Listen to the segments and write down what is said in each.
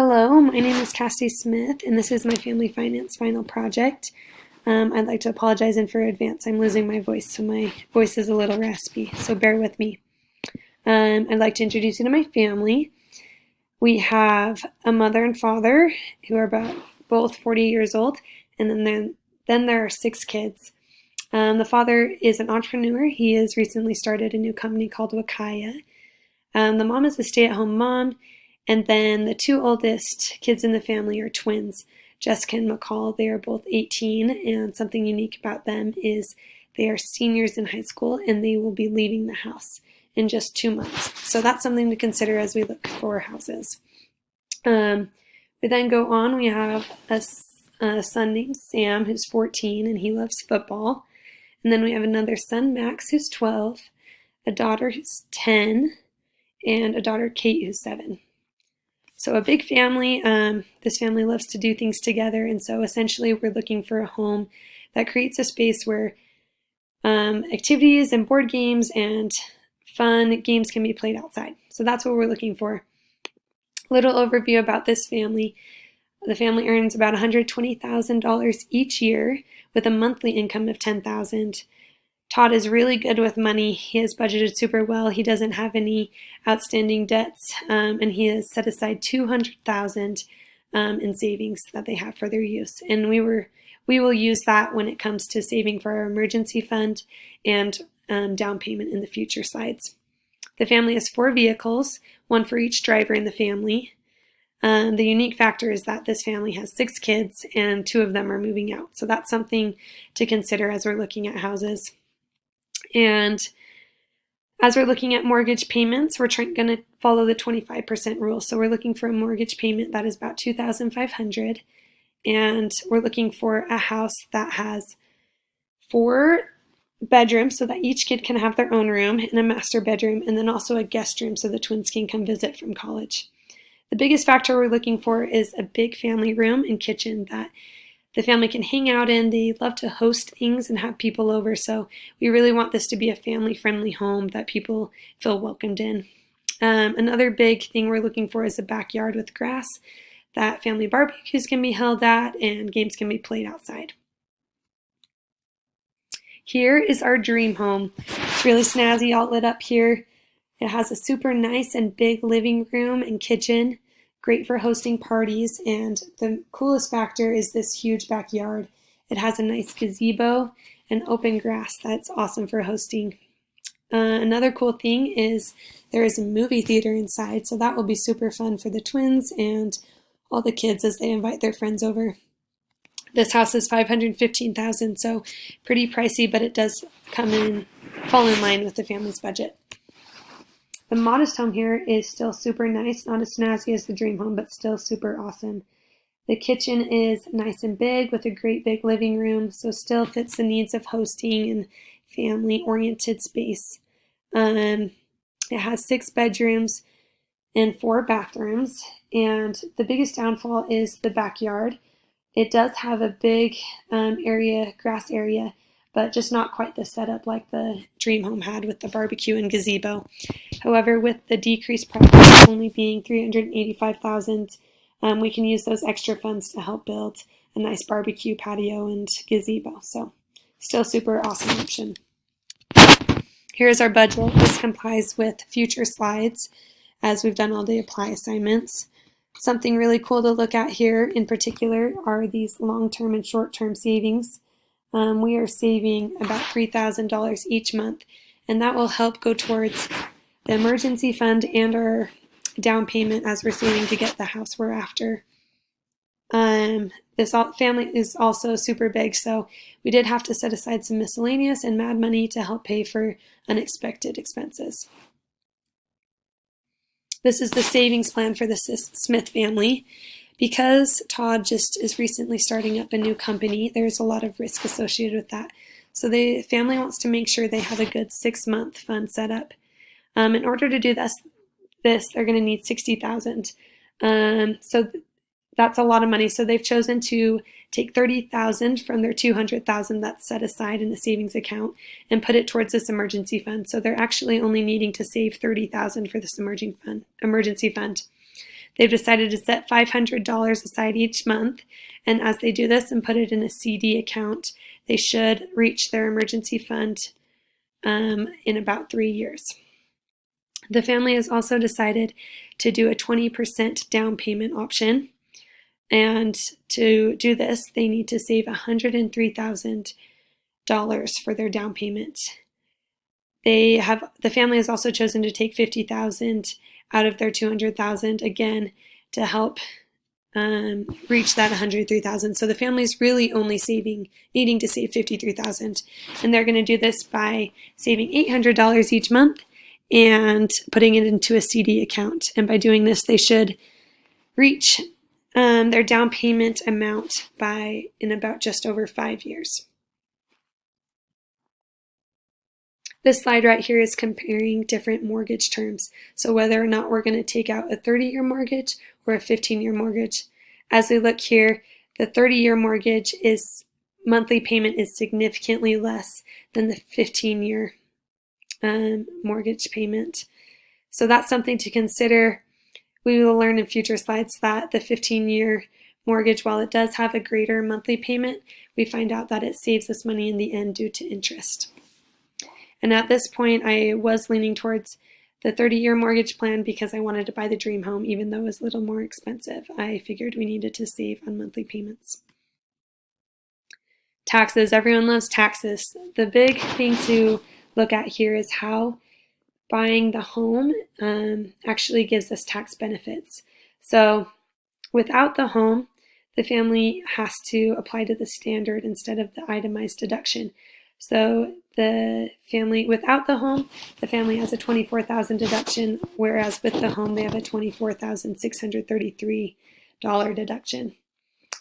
Hello, my name is Cassie Smith, and this is my family finance final project. I'd like to apologize in for advance. I'm losing my voice, so my voice is a little raspy, so bear with me. I'd like to introduce you to my family. We have a mother and father who are about both 40 years old, and then there are 6 kids. The father is an entrepreneur. He has recently started a new company called Wakaya. The mom is a stay-at-home mom. And then the 2 oldest kids in the family are twins, Jessica and McCall. They are both 18, and something unique about them is they are seniors in high school, and they will be leaving the house in just 2 months. So that's something to consider as we look for houses. We then go on. We have a son named Sam who's 14, and he loves football. And then we have another son, Max, who's 12, a daughter who's 10, and a daughter, Kate, who's 7. So a big family. This family loves to do things together, and so essentially we're looking for a home that creates a space where activities and board games and fun games can be played outside. So that's what we're looking for. A little overview about this family. The family earns about $120,000 each year with a monthly income of $10,000. Todd is really good with money. He has budgeted super well. He doesn't have any outstanding debts, and he has set aside $200,000 in savings that they have for their use. And we will use that when it comes to saving for our emergency fund and down payment in the future slides. The family has 4 vehicles, 1 for each driver in the family. The unique factor is that this family has 6 kids, and 2 of them are moving out. So that's something to consider as we're looking at houses. And as we're looking at mortgage payments, we're going to follow the 25% rule. So we're looking for a mortgage payment that is about $2,500, and we're looking for a house that has 4 bedrooms so that each kid can have their own room, and a master bedroom, and then also a guest room so the twins can come visit from college. The biggest factor we're looking for is a big family room and kitchen that the family can hang out in. They love to host things and have people over, so we really want this to be a family-friendly home that people feel welcomed in. Another big thing we're looking for is a backyard with grass that family barbecues can be held at and games can be played outside. Here is our dream home. It's really snazzy, all lit up here. It has a super nice and big living room and kitchen. Great for hosting parties, and the coolest factor is this huge backyard. It has a nice gazebo and open grass that's awesome for hosting. Another cool thing is there is a movie theater inside, so that will be super fun for the twins and all the kids as they invite their friends over. This house is $515,000, so pretty pricey, but it does fall in line with the family's budget. The modest home here is still super nice, not as snazzy as the dream home, but still super awesome. The kitchen is nice and big with a great big living room, so still fits the needs of hosting and family-oriented space. It has 6 bedrooms and 4 bathrooms, and the biggest downfall is the backyard. It does have a big grass area, but just not quite the setup like the dream home had with the barbecue and gazebo. However, with the decreased price only being $385,000, we can use those extra funds to help build a nice barbecue patio and gazebo. So still super awesome option. Here's our budget. This complies with future slides as we've done all the apply assignments. Something really cool to look at here in particular are these long-term and short-term savings. We are saving about $3,000 each month, and that will help go towards the emergency fund and our down payment as we're saving to get the house we're after. This family is also super big, so we did have to set aside some miscellaneous and mad money to help pay for unexpected expenses. This is the savings plan for the Smith family. Because Todd just is recently starting up a new company, there's a lot of risk associated with that. So the family wants to make sure they have a good 6-month fund set up. In order to do this they're going to need $60,000. So that's a lot of money. So they've chosen to take $30,000 from their $200,000 that's set aside in the savings account and put it towards this emergency fund. So they're actually only needing to save $30,000 for this emergency fund. They've decided to set $500 aside each month, and as they do this and put it in a CD account, they should reach their emergency fund in about 3 years. The family has also decided to do a 20% down payment option, and to do this, they need to save $103,000 for their down payment. The family has also chosen to take $50,000 out of their $200,000 again to help reach that $103,000. So the family's really only needing to save $53,000, and they're going to do this by saving $800 each month and putting it into a CD account. And by doing this, they should reach their down payment amount in about just over 5 years. This slide right here is comparing different mortgage terms. So whether or not we're going to take out a 30-year mortgage or a 15-year mortgage. As we look here, the 30-year mortgage monthly payment is significantly less than the 15-year mortgage payment. So that's something to consider. We will learn in future slides that the 15-year mortgage, while it does have a greater monthly payment, we find out that it saves us money in the end due to interest. And at this point, I was leaning towards the 30-year mortgage plan because I wanted to buy the dream home, even though it was a little more expensive. I figured we needed to save on monthly payments. Taxes. Everyone loves taxes. The big thing to look at here is how buying the home actually gives us tax benefits. So without the home, the family has to apply to the standard instead of the itemized deduction. So the family without the home, the family has a $24,000 deduction, whereas with the home, they have a $24,633 deduction.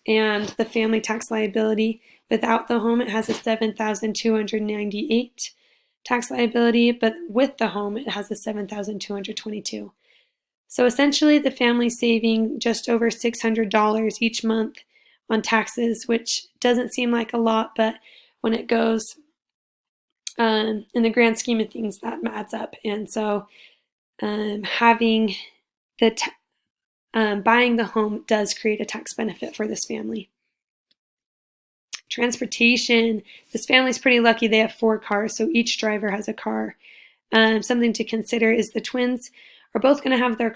And the family tax liability without the home, it has a $7,298 tax liability, but with the home, it has a $7,222. So essentially, the family's saving just over $600 each month on taxes, which doesn't seem like a lot, but when it goes in the grand scheme of things, that adds up. And so having buying the home does create a tax benefit for this family. Transportation. This family's pretty lucky. They have 4 cars, so each driver has a car. Something to consider is the twins are both going to have their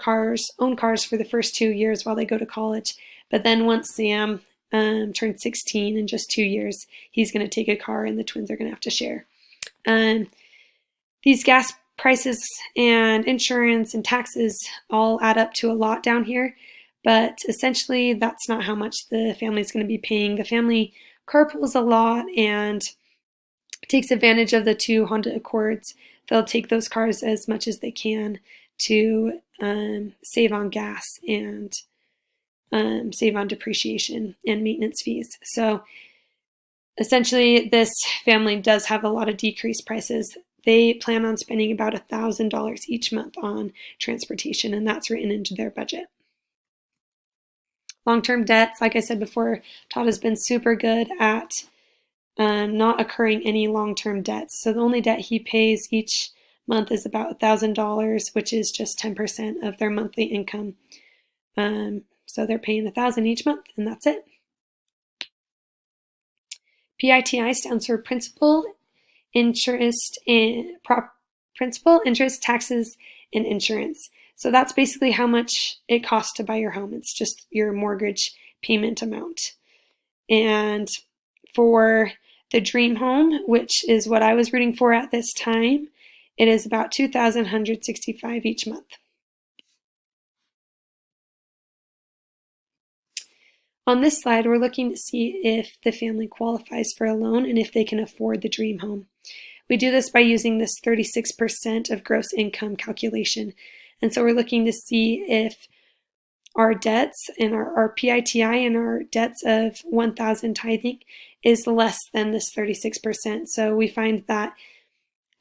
own cars for the first 2 years while they go to college. But then once Sam turns 16 in just 2 years, he's going to take a car and the twins are going to have to share. These gas prices and insurance and taxes all add up to a lot down here, but essentially that's not how much the family is going to be paying. The family carpools a lot and takes advantage of the 2 Honda Accords. They'll take those cars as much as they can to save on gas and save on depreciation and maintenance fees. So essentially, this family does have a lot of decreased prices. They plan on spending about $1,000 each month on transportation, and that's written into their budget. Long-term debts, like I said before, Todd has been super good at not accruing any long-term debts. So the only debt he pays each month is about $1,000, which is just 10% of their monthly income. So they're paying $1,000 each month, and that's it. PITI stands for principal, interest, taxes, and insurance. So that's basically how much it costs to buy your home. It's just your mortgage payment amount. And for the dream home, which is what I was rooting for at this time, it is about $2,165 each month. On this slide, we're looking to see if the family qualifies for a loan and if they can afford the dream home. We do this by using this 36% of gross income calculation. And so we're looking to see if our debts and our PITI and our debts of $1,000 tithing is less than this 36%. So we find that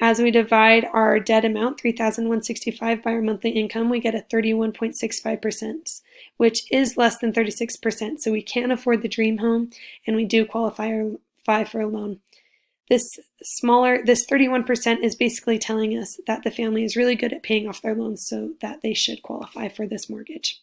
as we divide our debt amount, $3,165, by our monthly income, we get a 31.65%, which is less than 36%. So we can afford the dream home, and we do qualify for a loan. This 31% is basically telling us that the family is really good at paying off their loans, so that they should qualify for this mortgage.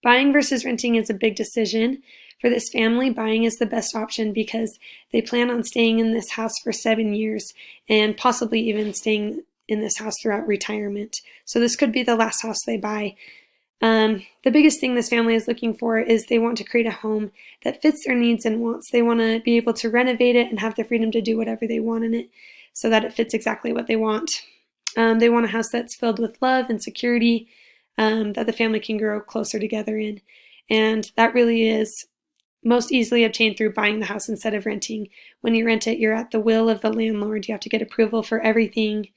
Buying versus renting is a big decision. For this family, buying is the best option because they plan on staying in this house for 7 years and possibly even staying in this house throughout retirement. So this could be the last house they buy. The biggest thing this family is looking for is they want to create a home that fits their needs and wants. They want to be able to renovate it and have the freedom to do whatever they want in it so that it fits exactly what they want. They want a house that's filled with love and security, that the family can grow closer together in. And that really is most easily obtained through buying the house instead of renting. When you rent it, you're at the will of the landlord. You have to get approval for everything.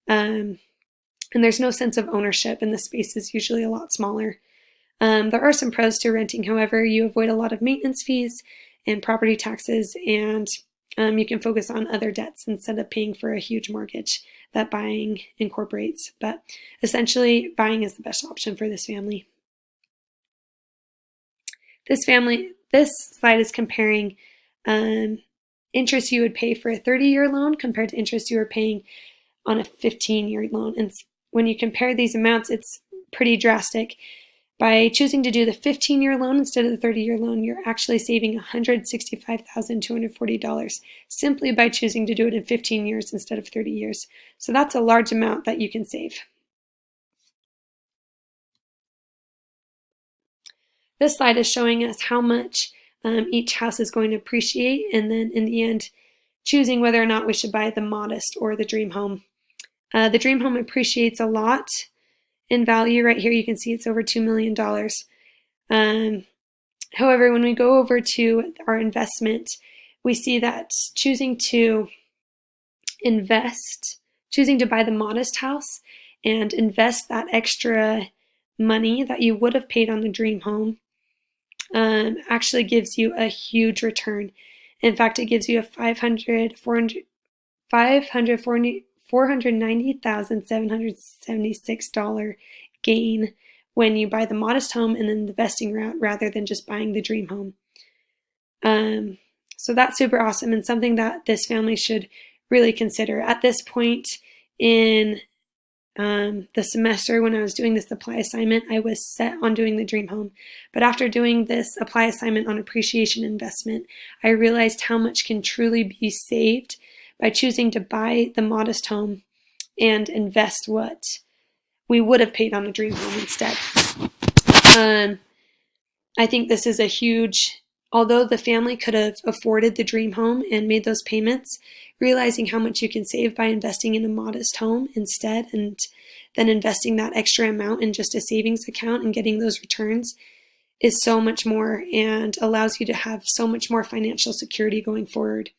And there's no sense of ownership, and the space is usually a lot smaller. There are some pros to renting, however. You avoid a lot of maintenance fees and property taxes, and you can focus on other debts instead of paying for a huge mortgage that buying incorporates. But essentially, buying is the best option for this family. This slide is comparing interest you would pay for a 30-year loan compared to interest you were paying on a 15-year loan. And when you compare these amounts, it's pretty drastic. By choosing to do the 15-year loan instead of the 30-year loan, you're actually saving $165,240 simply by choosing to do it in 15 years instead of 30 years. So that's a large amount that you can save. This slide is showing us how much each house is going to appreciate, and then in the end, choosing whether or not we should buy the modest or the dream home. The dream home appreciates a lot in value. Right here you can see it's over $2 million. However, when we go over to our investment, we see that choosing to buy the modest house and invest that extra money that you would have paid on the dream home actually gives you a huge return. In fact, it gives you a $490,776 gain when you buy the modest home and then the vesting route rather than just buying the dream home. So that's super awesome and something that this family should really consider. At this point in the semester, when I was doing this apply assignment, I was set on doing the dream home. But after doing this apply assignment on appreciation investment, I realized how much can truly be saved by choosing to buy the modest home and invest what we would have paid on a dream home instead. I think this is a huge, although the family could have afforded the dream home and made those payments, realizing how much you can save by investing in a modest home instead and then investing that extra amount in just a savings account and getting those returns is so much more and allows you to have so much more financial security going forward.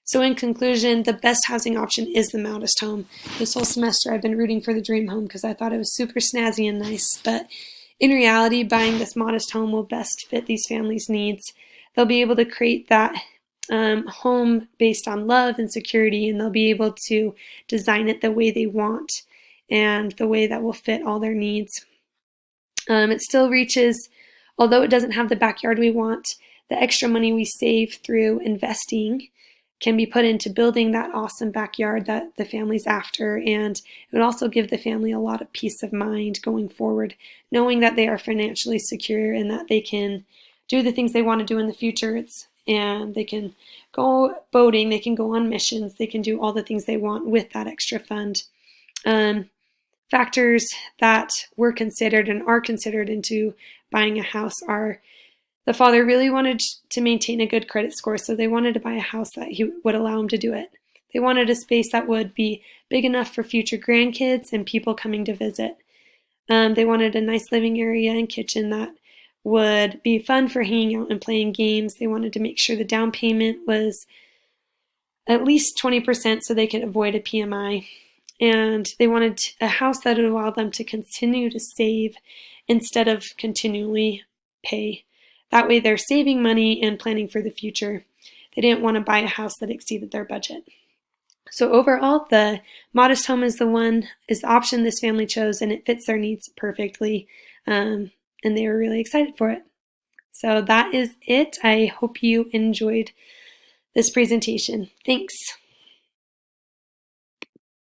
So in conclusion, the best housing option is the modest home. This whole semester I've been rooting for the dream home because I thought it was super snazzy and nice, but in reality, buying this modest home will best fit these families' needs. They'll be able to create that home based on love and security, and they'll be able to design it the way they want and the way that will fit all their needs. It still reaches, although it doesn't have the backyard we want, the extra money we save through investing can be put into building that awesome backyard that the family's after, and it would also give the family a lot of peace of mind going forward, knowing that they are financially secure and that they can do the things they want to do in the future. And they can go boating, they can go on missions, they can do all the things they want with that extra fund. Factors that were considered and are considered into buying a house are the father really wanted to maintain a good credit score, so they wanted to buy a house that he would allow him to do it. They wanted a space that would be big enough for future grandkids and people coming to visit. They wanted a nice living area and kitchen that would be fun for hanging out and playing games. They wanted to make sure the down payment was at least 20% so they could avoid a PMI. And they wanted a house that would allow them to continue to save instead of continually pay. That way they're saving money and planning for the future. They didn't want to buy a house that exceeded their budget. So overall, the modest home is the option this family chose, and it fits their needs perfectly. And they were really excited for it. So that is it. I hope you enjoyed this presentation. Thanks.